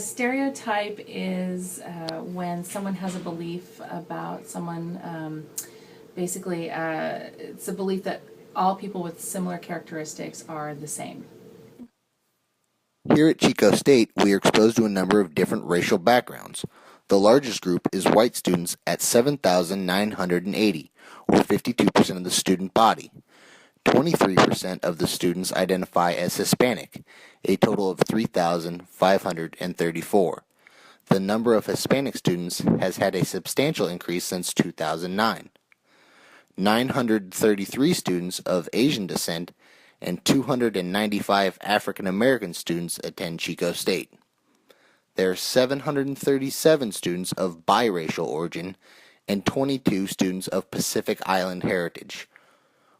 stereotype is when someone has a belief about someone, basically it's a belief that all people with similar characteristics are the same. Here at Chico State, we are exposed to a number of different racial backgrounds. The largest group is white students at 7,980, or 52% of the student body. 23% of the students identify as Hispanic, a total of 3,534. The number of Hispanic students has had a substantial increase since 2009. 933 students of Asian descent and 295 African American students attend Chico State. There are 737 students of biracial origin and 22 students of Pacific Island heritage.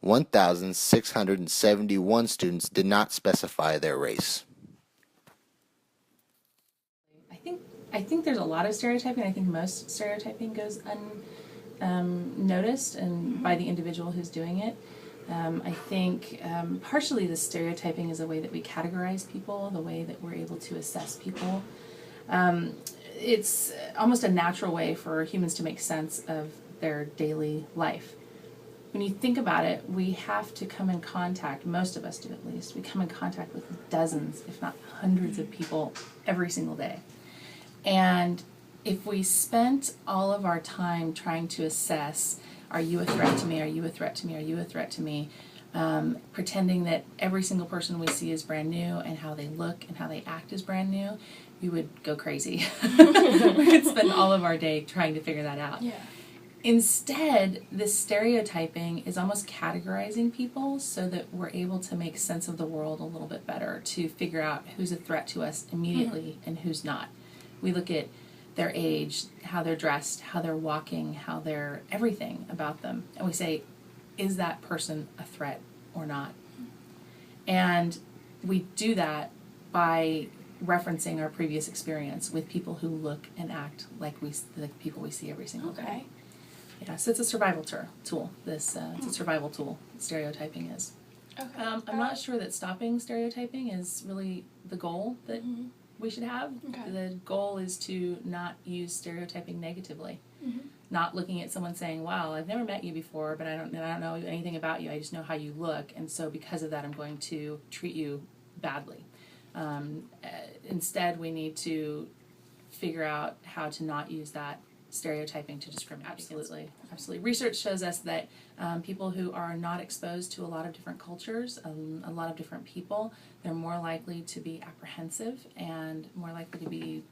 1,671 students did not specify their race. I think there's a lot of stereotyping. I think most stereotyping goes unnoticed and by the individual who's doing it. I think partially the stereotyping is a way that we categorize people, the way that we're able to assess people. It's almost a natural way for humans to make sense of their daily life. When you think about it, we have to come in contact, most of us do at least, we come in contact with dozens, if not hundreds of people every single day. And if we spent all of our time trying to assess, are you a threat to me, are you a threat to me, are you a threat to me, pretending that every single person we see is brand new and how they look and how they act is brand new, we would go crazy. We would spend all of our day trying to figure that out. Yeah. Instead, this stereotyping is almost categorizing people so that we're able to make sense of the world a little bit better, to figure out who's a threat to us immediately and who's not. We look at their age, how they're dressed, how they're walking, how they're everything about them, and we say, is that person a threat or not? And we do that by referencing our previous experience with people who look and act like the people we see every single day. Yeah, so it's a survival tool. It's a survival tool. Stereotyping is. Okay. I'm not sure that stopping stereotyping is really the goal that we should have. Okay. The goal is to not use stereotyping negatively. Not looking at someone saying, "Wow, I've never met you before, but I don't know anything about you. I just know how you look, and so because of that, I'm going to treat you badly." Instead, we need to figure out how to not use that stereotyping to discriminate. Absolutely. Research shows us that people who are not exposed to a lot of different cultures, a lot of different people, they're more likely to be apprehensive and more likely to be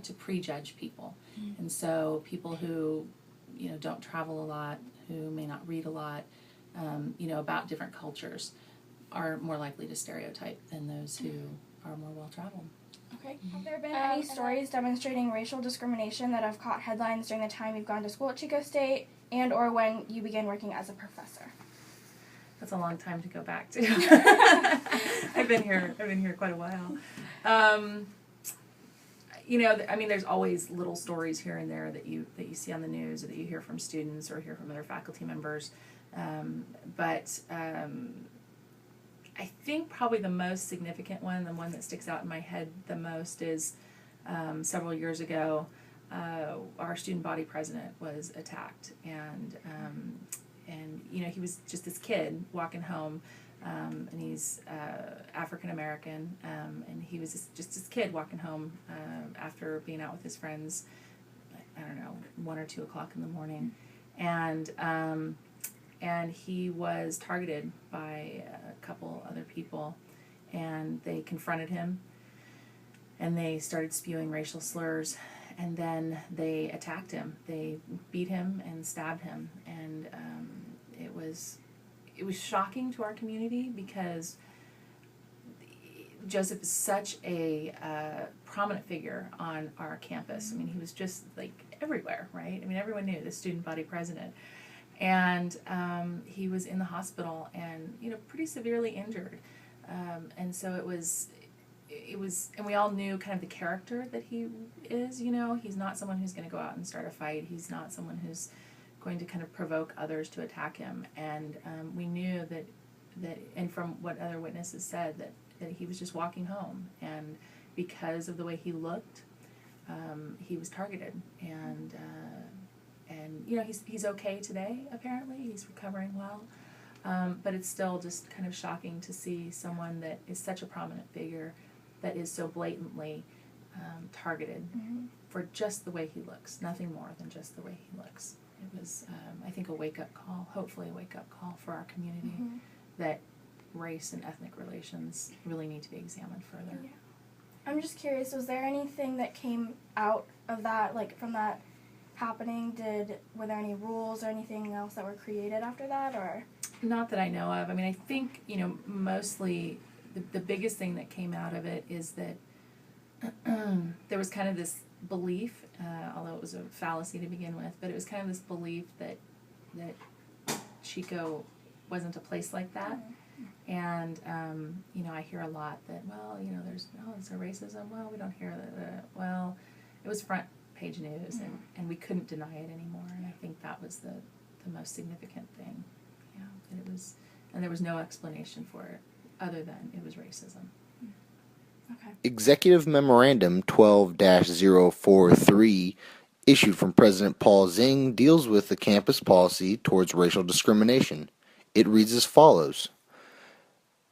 to prejudge people. And so people who don't travel a lot, who may not read a lot, about different cultures, are more likely to stereotype than those who are more well-traveled. Okay. Have there been any stories demonstrating racial discrimination that have caught headlines during the time you've gone to school at Chico State and or when you began working as a professor? That's a long time to go back to. I've been here quite a while. There's always little stories here and there that you see on the news or that you hear from students or hear from other faculty members. But I think probably the most significant one, the one that sticks out in my head the most, is several years ago, our student body president was attacked, and he was just this kid walking home, and he's African American, and he was just this kid walking home after being out with his friends, 1 or 2 o'clock in the morning, and he was targeted by a couple other people, and they confronted him, and they started spewing racial slurs, and then they attacked him. They beat him and stabbed him, and it was shocking to our community because Joseph is such a prominent figure on our campus. I mean, he was just like everywhere, right? I mean, everyone knew the student body president. And he was in the hospital and, pretty severely injured. And so it was, and we all knew kind of the character that he is, he's not someone who's going to go out and start a fight. He's not someone who's going to kind of provoke others to attack him. And we knew that, and from what other witnesses said, that he was just walking home. And because of the way he looked, he was targeted, and you know, he's okay today. Apparently, he's recovering well, but it's still just kind of shocking to see someone that is such a prominent figure that is so blatantly targeted for just the way he looks, nothing more than just the way he looks. It was, I think, a wake-up call, hopefully a wake-up call for our community, that race and ethnic relations really need to be examined further. Yeah. I'm just curious, was there anything that came out of that, like from that happening? Were there any rules or anything else that were created after that, or? Not that I know of. I mean, I think, you know, mostly the biggest thing that came out of it is that there was kind of this belief, although it was a fallacy to begin with, but it was kind of this belief that Chico wasn't a place like that. And, you know, I hear a lot that, well, you know, is there racism? Well, we don't hear that. Well, it was front page news, and we couldn't deny it anymore. And I think that was the most significant thing. Yeah, that it was, and there was no explanation for it other than it was racism. Okay. Executive Memorandum 12-043, issued from President Paul Zing, deals with the campus policy towards racial discrimination. It reads as follows.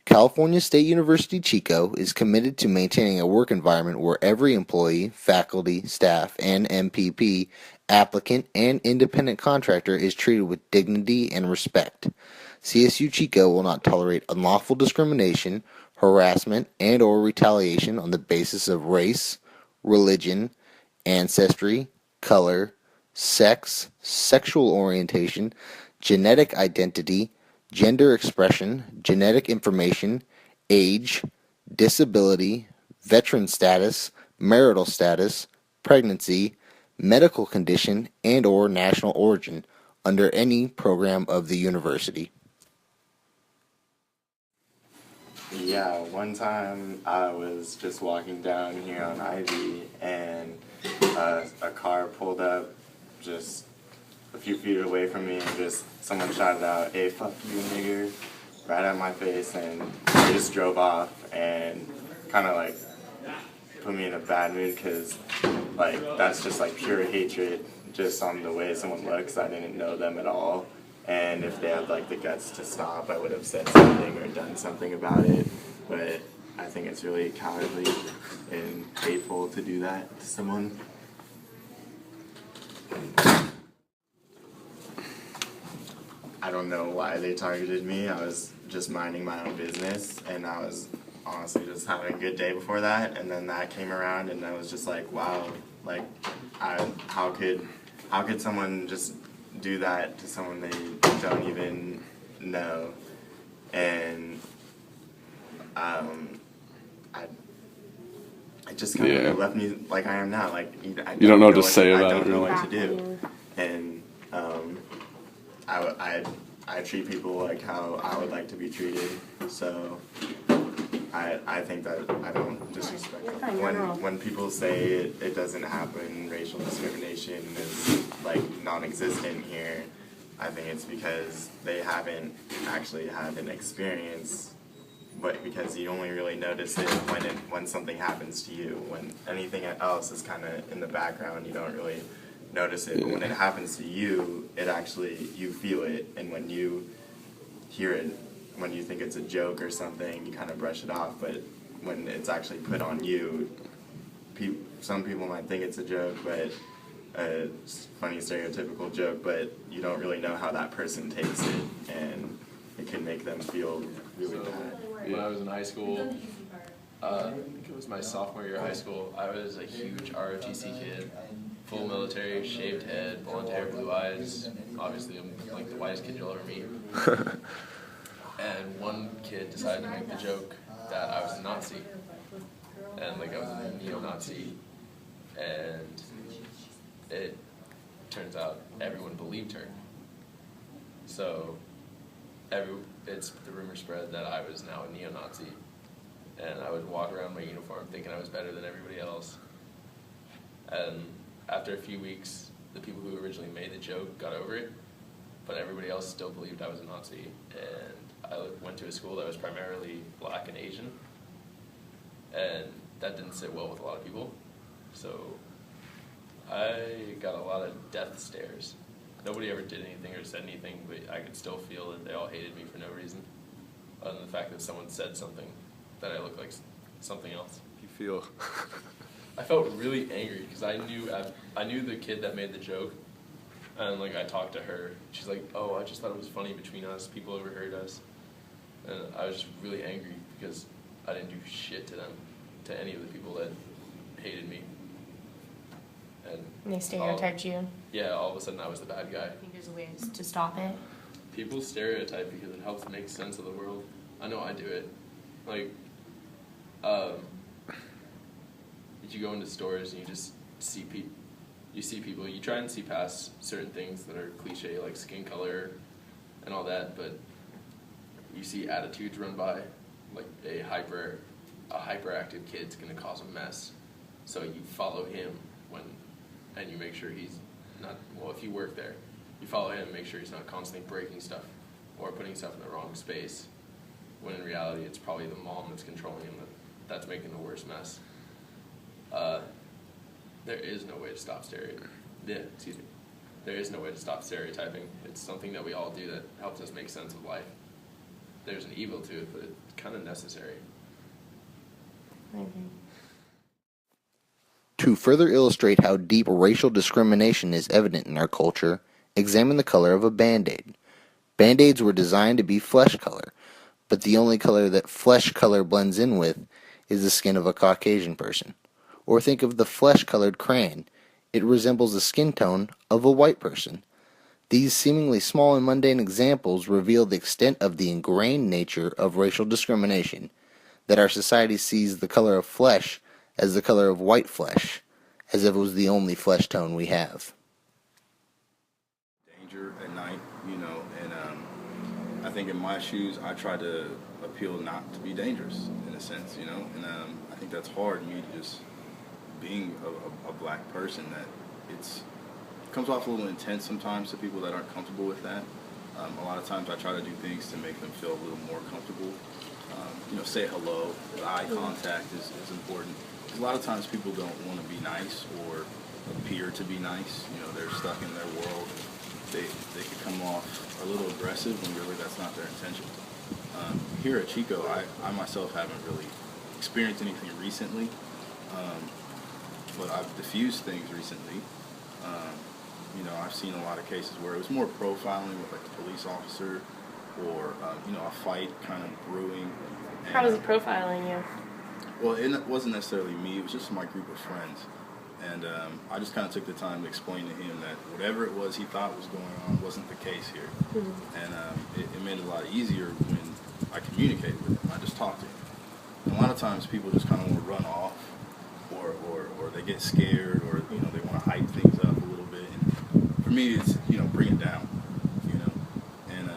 California State University Chico is committed to maintaining a work environment where every employee, faculty, staff, and MPP, applicant, and independent contractor is treated with dignity and respect. CSU Chico will not tolerate unlawful discrimination, harassment, and or retaliation on the basis of race, religion, ancestry, color, sex, sexual orientation, genetic identity, gender expression, genetic information, age, disability, veteran status, marital status, pregnancy, medical condition, and or national origin under any program of the university. Yeah, one time I was just walking down here on Ivy, and a car pulled up just a few feet away from me, and just someone shouted out, "Hey, fuck you, nigger," right at my face, and they just drove off, and kind of like put me in a bad mood, because like that's just like pure hatred just on the way someone looks. I didn't know them at all, and if they had like the guts to stop, I would have said something or done something about it, but I think it's really cowardly and hateful to do that to someone. I don't know why they targeted me. I was just minding my own business, and I was honestly just having a good day before that, and then that came around, and I was just like, wow, like, how could someone just do that to someone they don't even know? And it just kind of left me like I am now. Like, you don't know what to say about it. I don't know what to do, and I treat people like how I would like to be treated, so I think that I don't disrespect them. When people say it doesn't happen, racial discrimination is like non-existent here, I think it's because they haven't actually had an experience, but because you only really notice it when something happens to you. When anything else is kind of in the background, you don't really notice it, but when it happens to you, you feel it, and when you hear it, when you think it's a joke or something, you kind of brush it off, but when it's actually put on you, some people might think it's a joke, but a funny stereotypical joke, but you don't really know how that person takes it, and it can make them feel really bad. When I was in high school, I think it was my sophomore year of high school, I was a huge ROTC kid. Full military, shaved head, blonde hair, blue eyes. Obviously, I'm like the whitest kid you'll ever meet. And one kid decided to make the joke that I was a Nazi, and like I was a neo-Nazi, and it turns out everyone believed her. So the rumor spread that I was now a neo-Nazi, and I would walk around my uniform thinking I was better than everybody else. And after a few weeks, the people who originally made the joke got over it, but everybody else still believed I was a Nazi. And I went to a school that was primarily black and Asian, and that didn't sit well with a lot of people. So I got a lot of death stares. Nobody ever did anything or said anything, but I could still feel that they all hated me for no reason, other than the fact that someone said something that I looked like something else. You feel? I felt really angry because I knew the kid that made the joke, and like I talked to her. She's like, "Oh, I just thought it was funny between us. People overheard us," and I was just really angry because I didn't do shit to them, to any of the people that hated me. And they stereotyped you. Yeah, all of a sudden I was the bad guy. I think there's ways to stop it. People stereotype because it helps make sense of the world. I know I do it. Like, you go into stores and you just see people. You see people. You try and see past certain things that are cliche, like skin color and all that, but you see attitudes run by. Like a hyperactive kid's gonna cause a mess, so you follow him and you make sure he's not. Well, if you work there, you follow him and make sure he's not constantly breaking stuff or putting stuff in the wrong space. When in reality, it's probably the mom that's controlling him that's making the worst mess. There is no way to stop stereotyping. There is no way to stop stereotyping. It's something that we all do that helps us make sense of life. There's an evil to it, but it's kind of necessary. I agree. To further illustrate how deep racial discrimination is evident in our culture, examine the color of a Band-Aid. Band-Aids were designed to be flesh color, but the only color that flesh color blends in with is the skin of a Caucasian person. Or think of the flesh-colored crayon. It resembles the skin tone of a white person. These seemingly small and mundane examples reveal the extent of the ingrained nature of racial discrimination, that our society sees the color of flesh as the color of white flesh, as if it was the only flesh tone we have. Danger at night, and I think in my shoes, I try to appeal not to be dangerous, in a sense, and I think that's hard, me just being a black person, that it comes off a little intense sometimes to people that aren't comfortable with that. A lot of times I try to do things to make them feel a little more comfortable. Say hello, the eye contact is important. Because a lot of times people don't want to be nice or appear to be nice. They're stuck in their world. They could come off a little aggressive when really that's not their intention. Here at Chico, I myself haven't really experienced anything recently. But I've diffused things recently. I've seen a lot of cases where it was more profiling with like a police officer or, a fight kind of brewing. And, How was it profiling you? Well, it wasn't necessarily me. It was just my group of friends. And I just kind of took the time to explain to him that whatever it was he thought was going on wasn't the case here. Mm-hmm. And it made it a lot easier when I communicated with him. I just talked to him. And a lot of times people just kind of want to run off or they get scared or, they want to hype things up a little bit. And for me, it's, bring it down, And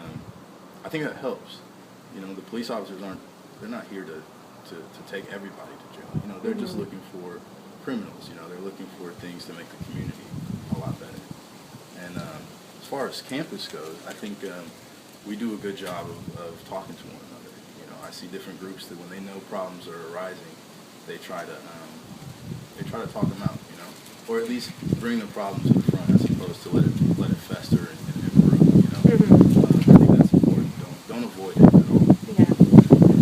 I think that helps. The police officers they're not here to take everybody to jail. They're just looking for criminals. They're looking for things to make the community a lot better. And as far as campus goes, I think we do a good job of talking to one another. I see different groups that when they know problems are arising, they try to talk them out, or at least bring the problem to the front as opposed to let it fester and brew. I think that's important. Don't avoid it at all. Yeah.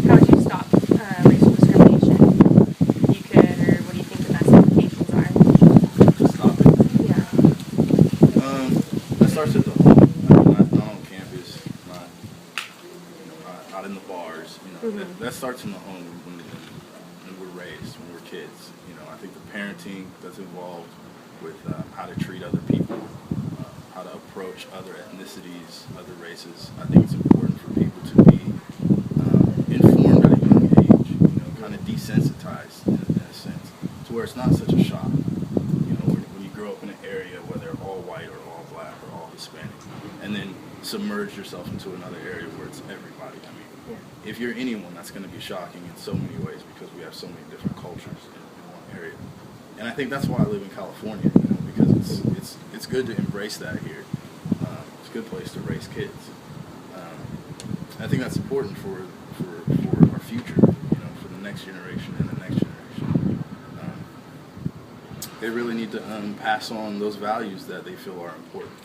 How would you stop racial discrimination? If you could, or what do you think the best applications are? To stop it? Yeah. That starts at the home. Not on campus, not in the bars. That starts in the home when we're raised, when we're kids. I think the parenting that's involved with how to treat other people, how to approach other ethnicities, other races. I think it's important for people to be informed at a young age, kind of desensitized in a sense, to where it's not such a shock. When you grow up in an area where they're all white or all black or all Hispanic, and then submerge yourself into another area where it's everybody. If you're anyone, that's going to be shocking in so many ways because we have so many different cultures in one area. And I think that's why I live in California, because it's good to embrace that here. It's a good place to raise kids. I think that's important for our future, for the next generation and the next generation. they really need to pass on those values that they feel are important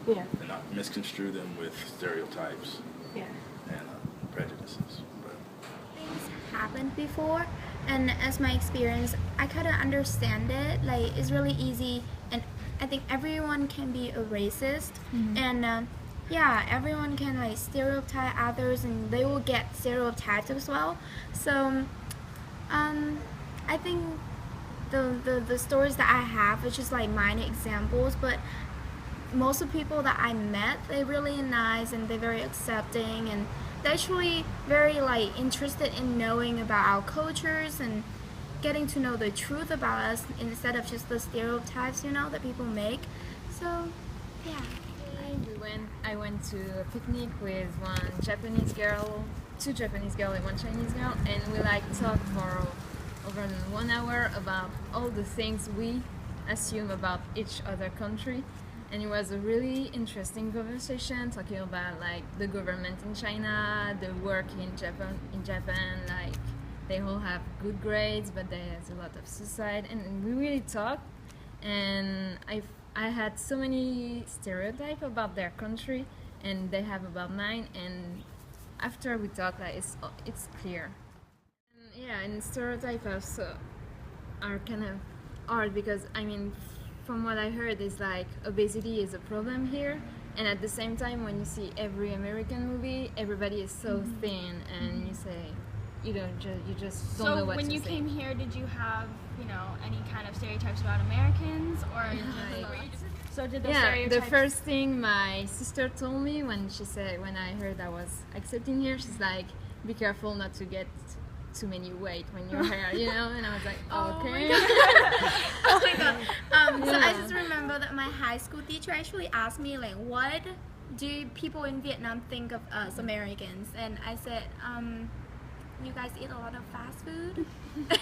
Yeah. and not misconstrue them with stereotypes Yeah. and prejudices. But Things happened before, and as my experience, I kind of understand it. Like, it's really easy, and I think everyone can be a racist, and yeah, everyone can like stereotype others, and they will get stereotyped as well. So I think the stories that I have is just like minor examples, but most of the people that I met, they're really nice and they're very accepting, and they're actually very like interested in knowing about our cultures and getting to know the truth about us instead of just the stereotypes, you know, that people make. So yeah. I went to a picnic with one Japanese girl, two Japanese girls and one Chinese girl, and we like talked for over 1 hour about all the things we assume about each other country. And it was a really interesting conversation, talking about like the government in China, the work in Japan, like they all have good grades, but there's a lot of suicide, and we really talked. And I had so many stereotypes about their country, and they have about mine. And after we talked, like it's clear. And yeah, and stereotypes also are kind of hard because I mean, from what I heard, is like obesity is a problem here, and at the same time, when you see every American movie, everybody is so thin, and you say, you just don't know what to say. So when you came here, did you have, you know, any kind of stereotypes about Americans, or so did those stereotypes? The first thing my sister told me when I heard I was accepting here, she's like, be careful not to get too many weight when you're here, you know, and I was like, okay. Oh my god. So I just remember that my high school teacher actually asked me like, what do people in Vietnam think of us Americans? And I said, you guys eat a lot of fast food.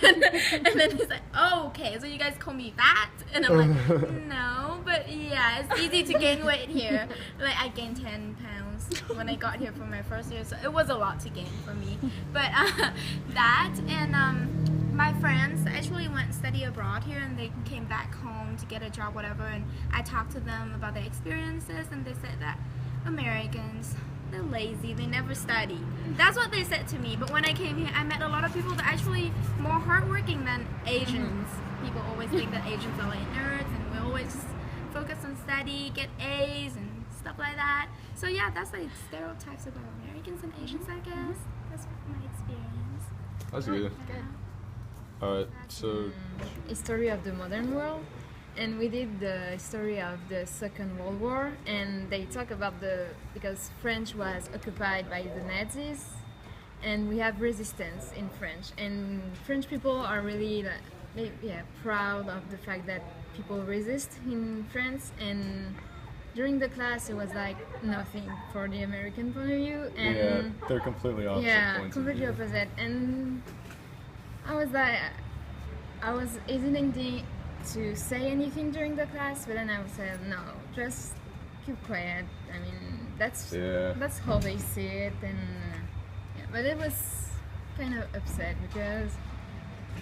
and then he's like, oh, okay, so you guys call me fat? And I'm like, no, but yeah, it's easy to gain weight here. Like, I gained 10 pounds when I got here for my first year, so it was a lot to gain for me. But that, and my friends actually went study abroad here, and they came back home to get a job, whatever, and I talked to them about their experiences, and they said that Americans, they're lazy, they never study. That's what they said to me. But when I came here, I met a lot of people that are actually more hardworking than Asians. People always think that Asians are like nerds, and we always just focus on study, get A's and stuff like that. So yeah, that's like stereotypes about Americans and Asians, I guess. That's my experience. That's good. Yeah. Alright, so History of the modern world, and we did the history of the Second World War, and they talk about because French was occupied by the Nazis, and we have resistance in French, and French people are really proud of the fact that people resist in France. And during the class, it was like nothing for the American point of view, and yeah, they're completely opposite points completely of view. opposite. And I was like, I was hesitating to say anything during the class, but then I would say, no, just keep quiet. I mean, that's how they see it, and but it was kind of upset because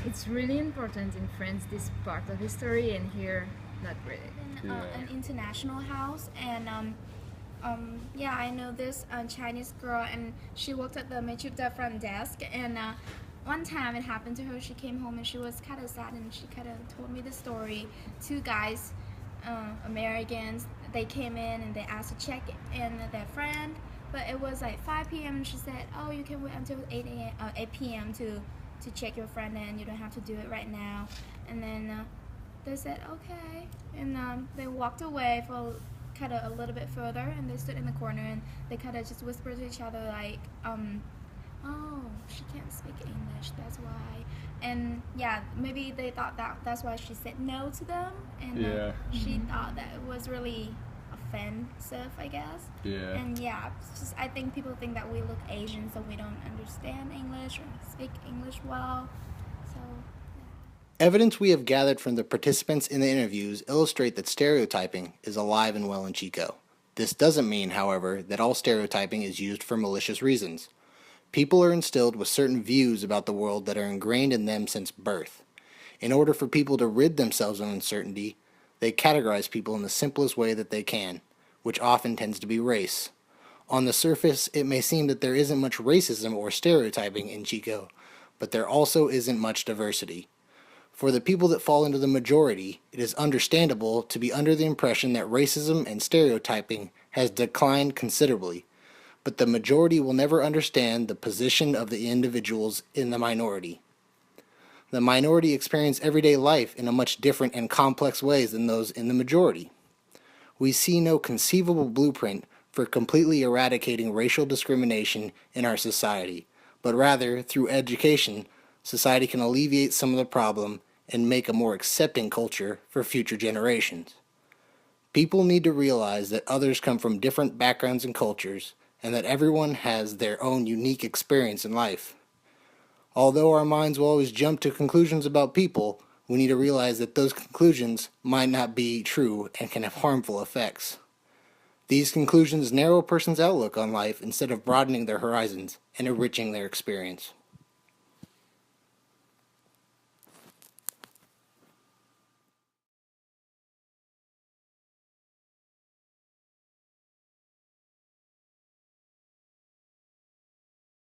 it's really important in France, this part of history, and here not really. In an international house, and yeah, I know this Chinese girl, and she worked at the Mechuta front desk, and one time it happened to her. She came home and she was kind of sad, and she kind of told me the story. Two guys, Americans, they came in and they asked to check in their friend, but it was like 5 p.m. and she said, oh, you can wait until 8 p.m. to check your friend in. You don't have to do it right now. And then they said, okay. And they walked away for kind of a little bit further, and they stood in the corner and they kind of just whispered to each other like, oh, she can't speak English, that's why. And yeah, maybe they thought that's why she said no to them, and she thought that it was really offensive, I guess. Yeah. And yeah, it's just, I think people think that we look Asian, so we don't understand English or speak English well. So Evidence we have gathered from the participants in the interviews illustrate that stereotyping is alive and well in Chico. This doesn't mean, however, that all stereotyping is used for malicious reasons. People are instilled with certain views about the world that are ingrained in them since birth. In order for people to rid themselves of uncertainty, they categorize people in the simplest way that they can, which often tends to be race. On the surface, it may seem that there isn't much racism or stereotyping in Chico, but there also isn't much diversity. For the people that fall into the majority, it is understandable to be under the impression that racism and stereotyping has declined considerably, but the majority will never understand the position of the individuals in the minority. The minority experience everyday life in a much different and complex ways than those in the majority. We see no conceivable blueprint for completely eradicating racial discrimination in our society, but rather, through education, society can alleviate some of the problem and make a more accepting culture for future generations. People need to realize that others come from different backgrounds and cultures, and that everyone has their own unique experience in life. Although our minds will always jump to conclusions about people, we need to realize that those conclusions might not be true and can have harmful effects. These conclusions narrow a person's outlook on life instead of broadening their horizons and enriching their experience.